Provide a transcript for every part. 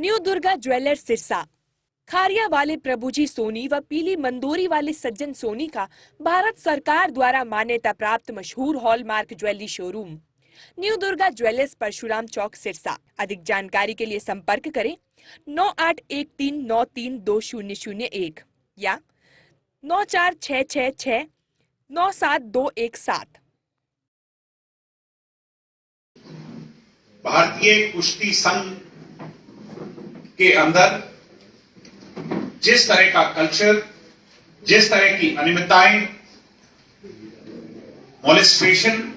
New Durga jewellers Sirsa. Kharia वाले प्रभुजी सोनी व पीली मंदोरी वाले सज्जन सोनी का भारत सरकार द्वारा मान्यता प्राप्त मशहूर hallmark jewellery showroom new Durga jewellers Parshuram चौक सिरसा। अधिक जानकारी के लिए संपर्क करें 9813932001 या 9466697217। भारतीय कुश्ती संघ के अंदर जिस तरह का कल्चर, जिस तरह की अनियमितताएं, मॉलेस्टेशन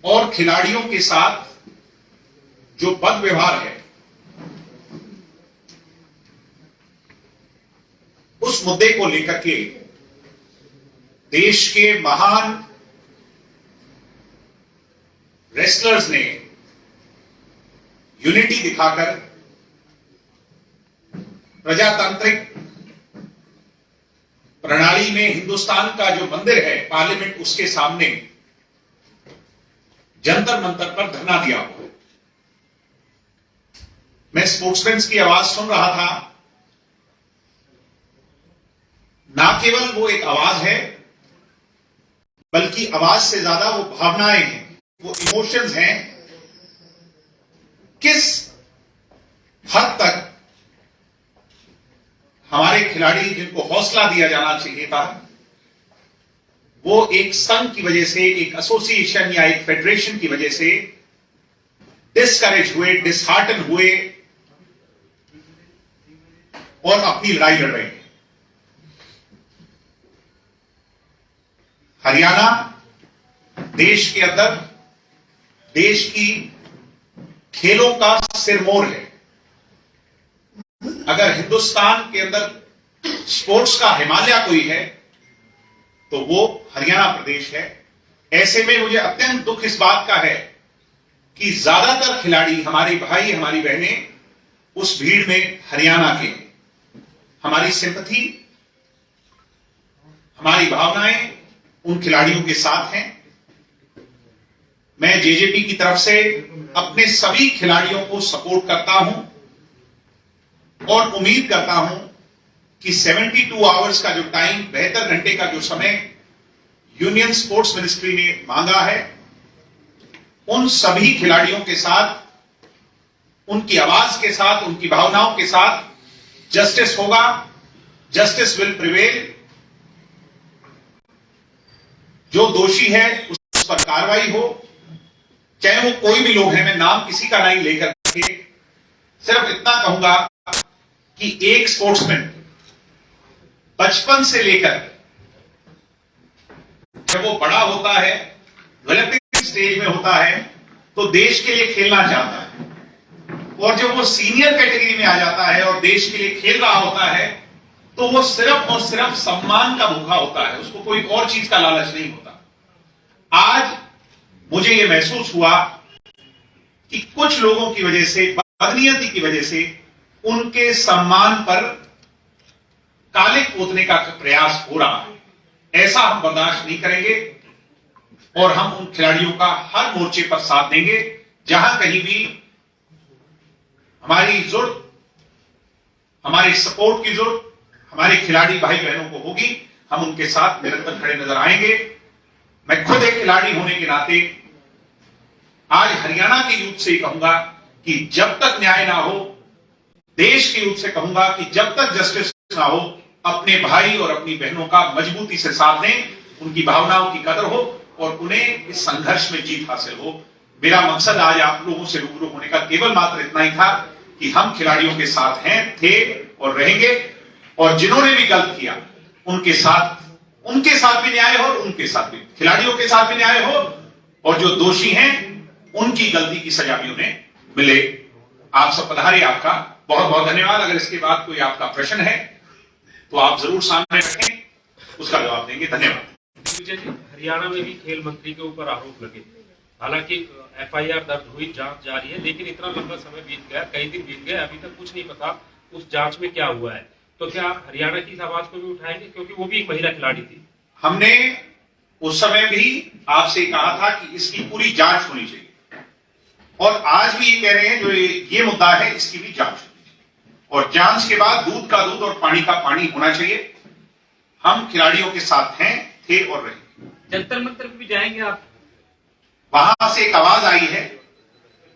और खिलाड़ियों के साथ जो बद व्यवहार है, उस मुद्दे को लेकर के देश के महान रेसलर्स ने यूनिटी दिखाकर प्रजातांत्रिक प्रणाली में हिंदुस्तान का जो मंदिर है पार्लियामेंट, उसके सामने जंतर मंतर पर धरना दिया हुआ है। मैं स्पोर्ट्समैन की आवाज सुन रहा था। ना केवल वो एक आवाज है, बल्कि आवाज से ज्यादा वो भावनाएं हैं, वो इमोशंस हैं। किस हद तक हमारे खिलाड़ी, जिनको हौसला दिया जाना चाहिए था, वो एक संघ की वजह से, एक एसोसिएशन या एक फेडरेशन की वजह से डिस्करेज हुए, डिसहार्टन हुए और अपनी लड़ाई लड़ रहे हैं। हरियाणा देश के अंदर देश की खेलों का सिरमौर है। अगर हिंदुस्तान के अंदर स्पोर्ट्स का हिमालय कोई है तो वो हरियाणा प्रदेश है। ऐसे में मुझे अत्यंत दुख इस बात का है कि ज्यादातर खिलाड़ी, हमारे भाई, हमारी बहनें उस भीड़ में हरियाणा के। हमारी सिंपैथी, हमारी भावनाएं उन खिलाड़ियों के साथ हैं। मैं जेजेपी की तरफ से अपने सभी खिलाड़ियों को सपोर्ट करता हूं और उम्मीद करता हूं कि 72 आवर्स का जो टाइम, 72 घंटे का जो समय यूनियन स्पोर्ट्स मिनिस्ट्री ने मांगा है, उन सभी खिलाड़ियों के साथ, उनकी आवाज के साथ, उनकी भावनाओं के साथ जस्टिस होगा। Justice will prevail. जो दोषी है उस पर कार्रवाई हो, चाहे वो कोई भी लोग हैं। मैं नाम किसी का नहीं लेकर के सिर्फ इतना कहूंगा कि एक स्पोर्ट्समैन बचपन से लेकर जब वो बड़ा होता है, डेवलपिंग स्टेज में होता है, तो देश के लिए खेलना चाहता है। और जब वो सीनियर कैटेगरी में आ जाता है और देश के लिए खेल रहा होता है, तो वो सिर्फ और सिर्फ सम्मान का भूखा होता है, उसको कोई और चीज का लालच नहीं होता। आज मुझे यह महसूस हुआ कि कुछ लोगों की वजह से, बदनीयती की वजह से, उनके सम्मान पर काले पोतने का प्रयास हो रहा है। ऐसा हम बर्दाश्त नहीं करेंगे और हम उन खिलाड़ियों का हर मोर्चे पर साथ देंगे। जहां कहीं भी हमारी जरूरत, हमारी सपोर्ट की जरूरत हमारे खिलाड़ी भाई बहनों को होगी, हम उनके साथ निरंतर खड़े नजर आएंगे। मैं खुद एक खिलाड़ी होने के नाते आज हरियाणा के यूथ से कहूंगा कि जब तक न्याय ना हो, देश के यूथ से कहूंगा कि जब तक जस्टिस ना हो, अपने भाई और अपनी बहनों का मजबूती से साथ दें, उनकी भावनाओं की कदर हो और उन्हें इस संघर्ष में जीत हासिल हो। मेरा मकसद आज आप लोगों से रूबरू होने का केवल मात्र इतना ही था कि हम खिलाड़ियों के साथ हैं, थे और रहेंगे, और जिन्होंने भी गलत किया उनके साथ भी न्याय हो, उनके साथ भी, खिलाड़ियों के साथ भी न्याय हो, और जो दोषी हैं उनकी गलती की सजा भी उन्हें मिले। आप सब पधारे, आपका बहुत बहुत धन्यवाद। अगर इसके बाद कोई आपका प्रश्न है तो आप जरूर सामने रखें, उसका जवाब देंगे। धन्यवाद। हरियाणा में भी खेल मंत्री के ऊपर आरोप लगे, हालांकि एफआईआर दर्ज हुई, जांच जारी है, लेकिन इतना लंबा समय बीत गया, कई दिन बीत गए, अभी तक कुछ नहीं पता उस जांच में क्या हुआ है। तो क्या आप हरियाणा की इस आवाज को भी उठाएंगे, क्योंकि वो भी एक महिला खिलाड़ी थी? हमने उस समय भी आपसे कहा था कि इसकी पूरी जांच होनी चाहिए और आज भी ये कह रहे हैं जो ये मुद्दा है इसकी भी जांच होनी चाहिए और जांच के बाद दूध का दूध और पानी का पानी होना चाहिए। हम खिलाड़ियों के साथ हैं, थे और रहेंगे। जंतर मंतर भी जाएंगे आप? वहां से एक आवाज आई है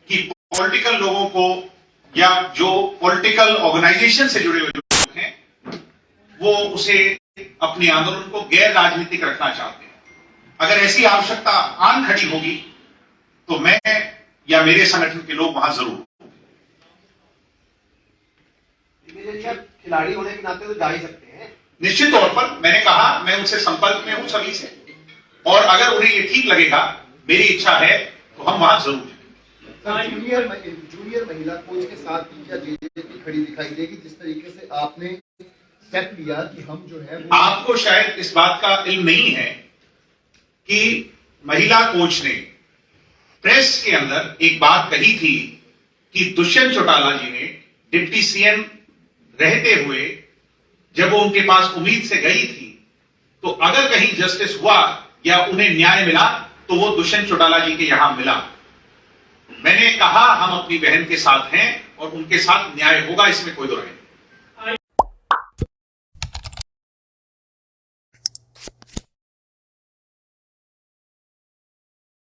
कि पॉलिटिकल लोगों को या जो पॉलिटिकल ऑर्गेनाइजेशन से जुड़े हुए लोग हैं वो उसे अपने आंदोलन को गैर राजनीतिक रखना चाहते हैं। अगर ऐसी आवश्यकता आन खड़ी होगी तो मैं या मेरे संगठन के लोग वहां जरूर। खिलाड़ी होने के नाते तो जा ही सकते हैं। निश्चित तौर पर मैंने कहा मैं उनसे संपर्क में हूं सभी से, और अगर उन्हें ये ठीक लगेगा, मेरी इच्छा है तो हम वहां जरूर जाएंगे। जूनियर महिला कोच के साथ क्या जेजेपी खड़ी दिखाई देगी जिस तरीके से आपने स्टेप लिया कि हम जो है आपको शायद इस बात का इल्म नहीं है कि महिला कोच ने प्रेस के अंदर एक बात कही थी कि दुष्यंत चौटाला जी ने डिप्टी सीएम रहते हुए जब वो उनके पास उम्मीद से गई थी तो अगर कहीं जस्टिस हुआ या उन्हें न्याय मिला तो वो दुष्यंत चौटाला जी के यहां मिला। मैंने कहा हम अपनी बहन के साथ हैं और उनके साथ न्याय होगा, इसमें कोई दो राय नहीं।